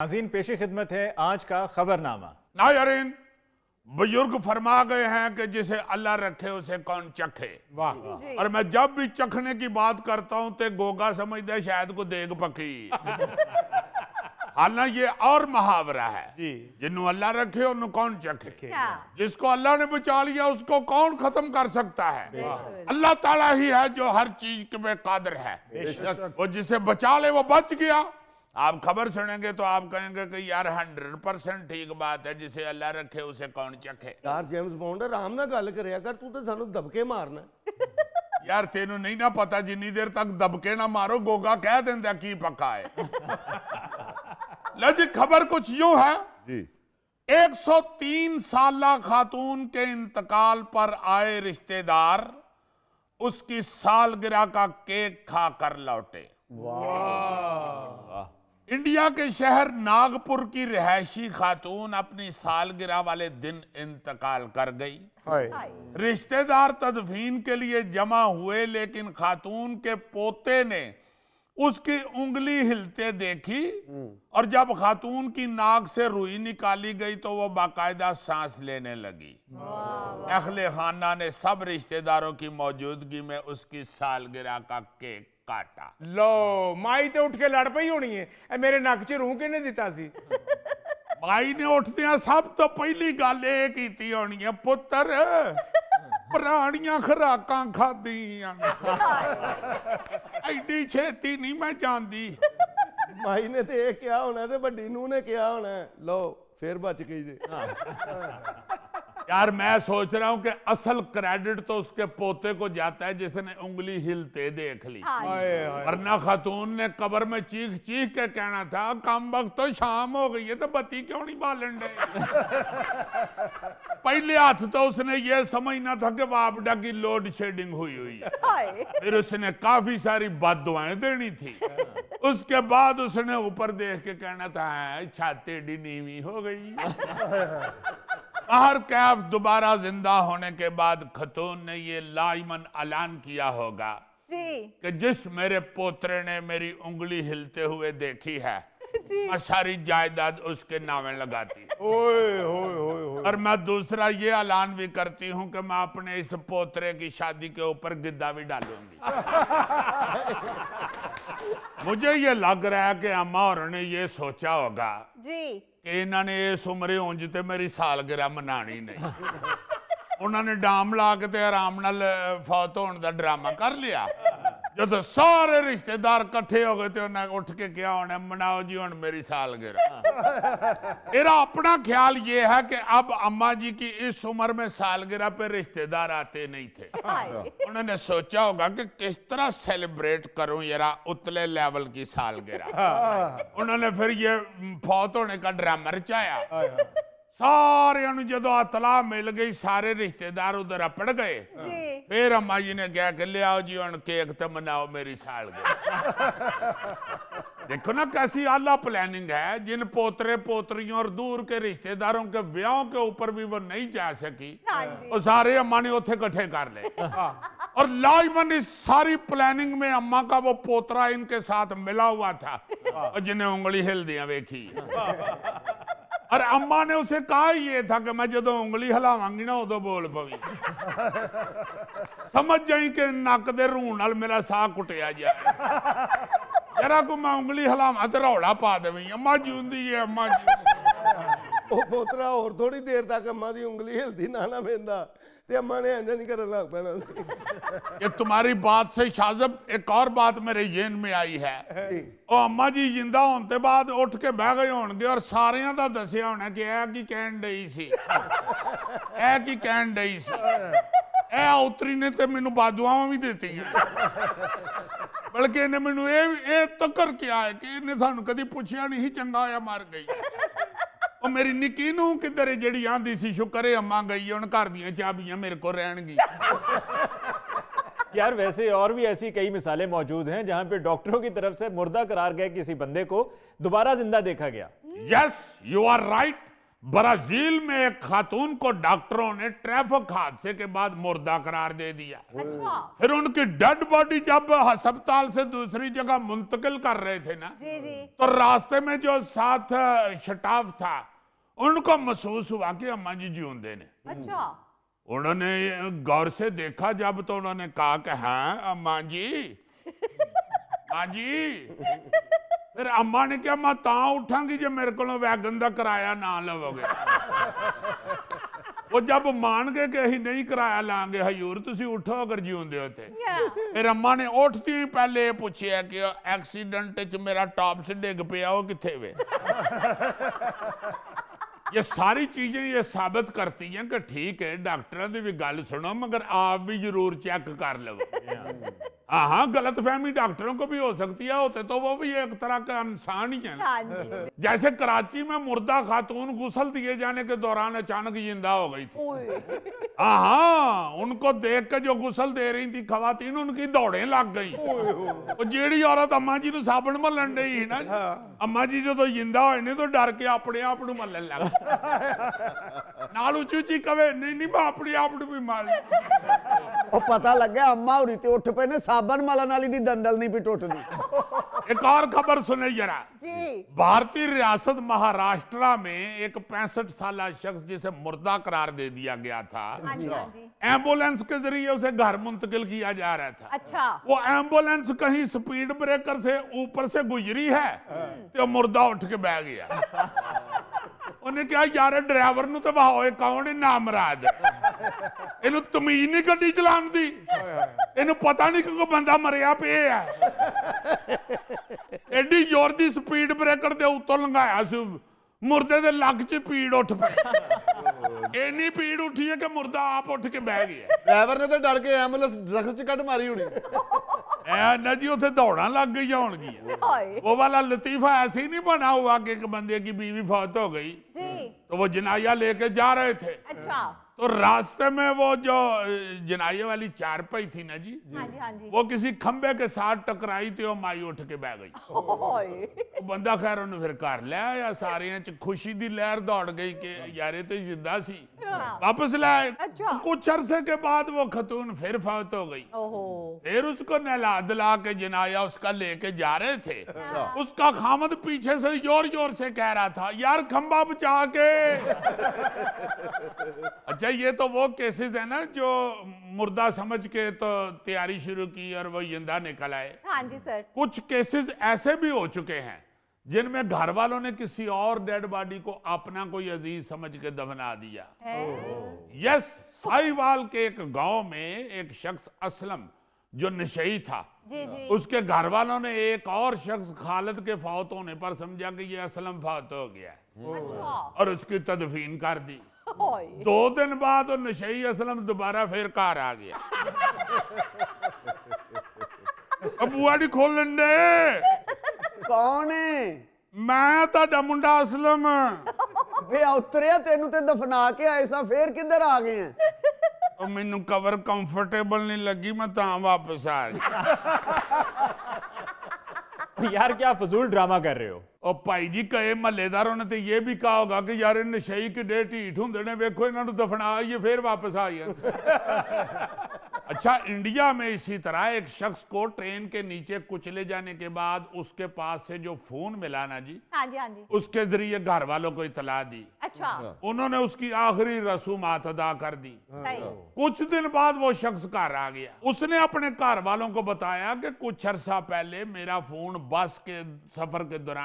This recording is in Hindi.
नाज़रीन पेशी खिदमत है आज का खबरनामा। नाज़रीन, बुजुर्ग फरमा गए हैं कि जिसे अल्लाह रखे उसे कौन चखे। वाह। और मैं जब भी चखने की बात करता हूं तो गोगा समझते हैं शायद को देग पकी। हालांकि ये और मुहावरा है, जिन्हों अल्लाह रखे उन्होंने कौन चखे। जिसको अल्लाह ने बचा लिया उसको कौन खत्म कर सकता है। अल्लाह ताला ही है जो हर चीज में कादिर है। वो जिसे बचा ले वो बच गया। आप खबर सुनेंगे तो आप कहेंगे कि यार 100% ठीक बात है, जिसे अल्लाह रखे उसे कौन चखे। यार जेम्स बॉन्ड आराम ना गल करया कर, तू तो सानू दबके मारना। यार तेनू नहीं ना पता, जिन्नी देर तक दबके ना मारो गोगा कह देंदा की पक्का है। लो जी, खबर कुछ यूं है जी। 103 साला खातून के इंतकाल पर आए रिश्तेदार उसकी सालगिरह का केक खाकर लौटे। इंडिया के शहर नागपुर की रिहायशी खातून अपनी सालगिरह वाले दिन इंतकाल कर गई। रिश्तेदार तदफीन के लिए जमा हुए, लेकिन खातून के पोते ने उसकी उंगली हिलते देखी और जब खातून की नाक से रुई निकाली गई तो वो बाकायदा सांस लेने लगी। अहले खाना ने सब रिश्तेदारों की मौजूदगी में उसकी सालगिरह का केक काटा। लो माई तो उठ के लड़ पई होनी है, ए मेरे नक च रूह किने दिता सी। माई ने उठदियां सब तो पहली गल ये कीती होनी है, पुत्र पुरानियां खुराकां खादियां एडी छेती नहीं मैं जानदी। माई ने तो ये क्या होना है, बड़ी नूह ने क्या होना है। लो फिर बच गई जी। यार मैं सोच रहा हूं कि असल क्रेडिट तो उसके पोते को जाता है जिसने उंगली हिलते देख ली। वरना खातून ने कब्र में चीख चीख के कहना था कम वक्त तो शाम हो गई है तो बत्ती क्यों नहीं बालन डे। पहले हाथ तो उसने ये समझना था कि बापडा की लोड शेडिंग हुई है। फिर उसने काफी सारी बददुआएं देनी थी। उसके बाद उसने ऊपर देख के कहना था छाती एडी नीवी हो गई। हर कैफ दोबारा जिंदा होने के बाद खतून ने ये लाइमन ऐलान किया होगा कि जिस मेरे पोतरे ने मेरी उंगली हिलते हुए देखी है मैं सारी जायदाद उसके नामे लगाती। और मैं दूसरा ये ऐलान भी करती हूँ कि मैं अपने इस पोतरे की शादी के ऊपर गिद्दा भी डालूंगी। मुझे ये लग रहा है कि अम्मा और ने ये सोचा होगा कि इन्होंने इस उम्र उंज ते मेरी सालगिरह मनानी नहीं। उन्होंने डाम ला के आराम नाल फौत होने का ड्रामा कर लिया। जब सारे रिश्तेदार इकट्ठे हो गए तो उन्हें उठ के क्या होना, मनाओ जी हुण मेरी सालगिरह। मेरा अपना ख्याल ये है कि अब अम्मा जी की इस उम्र में सालगिरह पे रिश्तेदार आते नहीं थे। उन्होंने सोचा होगा कि किस तरह सेलिब्रेट करूं यारा उतले लेवल की सालगिरह। उन्होंने फिर ये फौत होने का ड्रामा रचाया। सारे जदों अतला मिल गई सारे रिश्तेदार उधर अपड़ गए। फिर अम्मा जी ने कहा कि लियाओ जी हुण केक तो मनाओ मेरी सालगिरह। देखो ना कैसी आला प्लानिंग है। जिन पोतरे पोतरियों और दूर के रिश्तेदारों के ब्याहों के ऊपर भी वो नहीं जा सकी, और सारे अम्मा ने उथे इकट्ठे कर ले। और लाजमन इस सारी प्लानिंग में अम्मा का वो पोतरा इनके साथ मिला हुआ था और जिन्हें उंगली हिलदियां वेखी। और अम्मा ने उसे कहा ये था कि मैं जो उंगली हिलावांगी ना उदो बोल पवी। समझ जाई कि नक दे रूह नाल मेरा साह कुटिया जाए। जरा को मैं उंगली हिलावा तो रौला पा देवी अम्मा जींदी है अम्मा जी। ओ पोतरा और थोड़ी देर तक अम्मा दी उंगली हिलदी ना ना बेंदा ते अम्मा ने इंज नहीं करन लग पैना। ये तुम्हारी बात से शाज़ब एक और बात मेरे ज़हन में आई है। ओ अम्मा जी जिंदा होने के बाद उठ के बह गए होंगे और सारियां दा दसिया होना कि ऐ की कहन डई सी, ऐ की कहन डई सी। ऐ उतरी ने ते मैनू बादुआवां भी दित्तियां, बल्कि इन्हें मैनू ये तकर किया है कि इन्हें सानू कदी पुछया नहीं चंगा होया मर गई। और मेरी निक्की नूं किधर जिहड़ी आंदी सी शुक्र है अम्मा गई हुण घर दीयां चाबियां मेरे को रहणगी। यार वैसे और भी ऐसी कई मिसालें मौजूद हैं जहां पे डॉक्टरों की तरफ से मुर्दा करार गए किसी बंदे को दोबारा जिंदा देखा गया। Yes you are right. Brazil में एक खातून को डॉक्टरों ने ट्रैफिक हादसे के बाद मुर्दा करार दे दिया। अच्छा फिर उनकी डेड बॉडी जब अस्पताल से दूसरी जगह मुंतकिल कर रहे थे ना, जी जी तो रास्ते में जो साथ शटाफ था उनको महसूस हुआ कि अम्मा जी जिਉਂਦੇ ने। अच्छा उन्होंने गौर से देखा जब, तो उन्होंने कहा कि हाँ अम्मा जी, हाँ जी। फिर अम्मा ने कहा मैं तां उठांगी जो मेरे को वैगन का किराया ना लवोगे। वो जब मान गए कि अं नहीं किराया लांगे हजूर, तुसी उठो अगर जिਉਂਦੇ हो ते। फिर अम्मा ने उठती ही पहले ये पूछा कि एक्सीडेंट च मेरा टॉप्स डिग पिया वो किथे वे। ये सारी चीजें ये साबित करती हैं कि ठीक है डॉक्टरों की भी गल सुनो मगर आप भी जरूर चेक कर लो। हाँ हाँ, गलतफहमी डॉक्टरों को भी हो सकती है, होते तो वो भी एक तरह का इंसान ही है ना। हाँ जी जैसे कराची में मुर्दा खातून गुसल दिए जाने के दौरान अचानक जिंदा हो गई थी। ओए हाँ हाँ, उनको देख के जो गुसल दे रही थी खवातीन, उनकी दौड़ें लग गई। वो जेड़ी औरत अम्मा जी ਨੂੰ साबन मलन डई ना, अम्मा जी जो जिंदा होए ने तो डर के अपने आप ਨੂੰ मलन लग नाल उची उची कवे नहीं नहीं मैं अपने आप ਨੂੰ भी मल। ਉਹ ਪਤਾ ਲੱਗਾ ਅੰਮਾ ਹੋਰੀ ਤੇ ਉੱਠ ਪਏ ਨੇ ਸਾਬਣ ਮਲਣ ਵਾਲੀ ਦੀ ਦੰਦਲ ਨਹੀਂ ਵੀ ਟੁੱਟਦੀ। एक और खबर सुने जरा। जी भारतीय रियासत महाराष्ट्र में एक 65 साल शख्स जिसे मुर्दा करार दे दिया गया था, हाँ जी हाँ जी एम्बुलेंस के जरिए उसे घर मुंतकिल किया जा रहा था। अच्छा वो एम्बुलेंस कहीं स्पीड ब्रेकर से ऊपर से गुजरी है तो मुर्दा उठ के बह गया। उन्हें क्या यार ड्राइवर नु तो भावे कौन है नामराद, इन्हें तमीज नहीं गड्डी चलान दी, इन्हें पता नहीं कि कोई बंदा मरिया पे है। एडी जोर दी स्पीड ब्रेकर दे उत्तों लंघाया सी, मुर्दे दे लग च पीड़ उठ पई। इन्नी पीड़ उठी है कि मुर्दा आप उठ के बह गया। ड्राइवर ने तो डर के एम्बुलेंस दरख्त च कट मारी होनी। ऐ ना जी उसे दौड़ा लग गई होंगी। हाय वो वाला लतीफा ऐसे ही नहीं बना हुआ कि एक बंदे की बीवी फौत हो गई जी तो वो जनाया लेके जा रहे थे, अच्छा तो रास्ते में वो जो जनाये वाली चारपाई थी ना जी, हाँ जी हाँ जी वो किसी खंबे के साथ टकराई थी और माई उठ के बह गई। ओए वो बंदा खैर उन्हें फिर घर ले आया, सारे च खुशी दी लहर दौड़ गई कि यार तो जिंदा सी। हाँ। वापस लाए, अच्छा। कुछ अरसे के बाद वो खतून फिर फौत हो गई। ओहो फिर उसको नहला दिला के जनाया उसका लेके जा रहे थे, उसका खामद पीछे से जोर जोर से कह रहा था यार खंबा बचा के। अच्छा ये तो वो केसेस है ना जो मुर्दा समझ के तो तैयारी शुरू की और वो जिंदा निकल आए। हाँ जी सर कुछ केसेस ऐसे भी हो चुके हैं जिनमें घर वालों ने किसी और डेड बॉडी को अपना कोई अजीज समझ के दफना दिया। यस, साहिवाल के एक गांव में एक शख्स असलम जो नशई था, जी जी उसके घर वालों ने एक और शख्स खालिद के फौत होने पर समझा कि ये असलम फौत हो गया है अच्छा और उसकी तदफीन कर दी। ओए 2 दिन बाद वो नशई असलम दोबारा फिर घर आ गया। अब बुआ दी खोलन दे, ਕੌਣ ਹੈ? मैं ਤੁਹਾਡਾ ਮੁੰਡਾ असलम। ਵੇ ਉਤਰਿਆ ਤੈਨੂੰ ਤੇ ਦਫਨਾ ਕੇ ਆਏ ਸਾਂ, ਫੇਰ ਕਿੱਧਰ ਆ ਗਏ ਆ? ਉਹ ਮੈਨੂੰ ਕਵਰ ਕੰਫर्टेबल नहीं लगी, मैं ਤਾਂ वापस आ गया। यार क्या फजूल ड्रामा कर रहे हो। ਉਹ ਭਾਈ ਜੀ ਕਹੇ ਮਹੱਲੇਦਾਰਾਂ ਨੇ ਤੇ ਇਹ ਵੀ ਕਹਾ ਹੋਗਾ ਕਿ ਯਾਰ ਇਹ ਨਸ਼ਈ ਕਿੱਡੇ ਢੀਠ ਹੁੰਦੇ ਨੇ, ਵੇਖੋ ਇਹਨਾਂ ਨੂੰ ਦਫਨਾ ਆਈਏ ਫਿਰ ਵਾਪਸ ਆ ਜਾਂਦੇ। अच्छा, इंडिया में इसी तरह एक शख्स को ट्रेन के नीचे कुचले जाने के बाद उसके पास से जो फोन मिला ना जी, हाँ जी हाँ जी उसके जरिए घर वालों को इतला दी। अच्छा उन्होंने उसकी आखिरी रसूमात अदा कर दी। सही कुछ दिन बाद वो शख्स घर आ गया। उसने अपने घर वालों को बताया कि कुछ अरसा पहले मेरा फोन बस के सफर के दौरान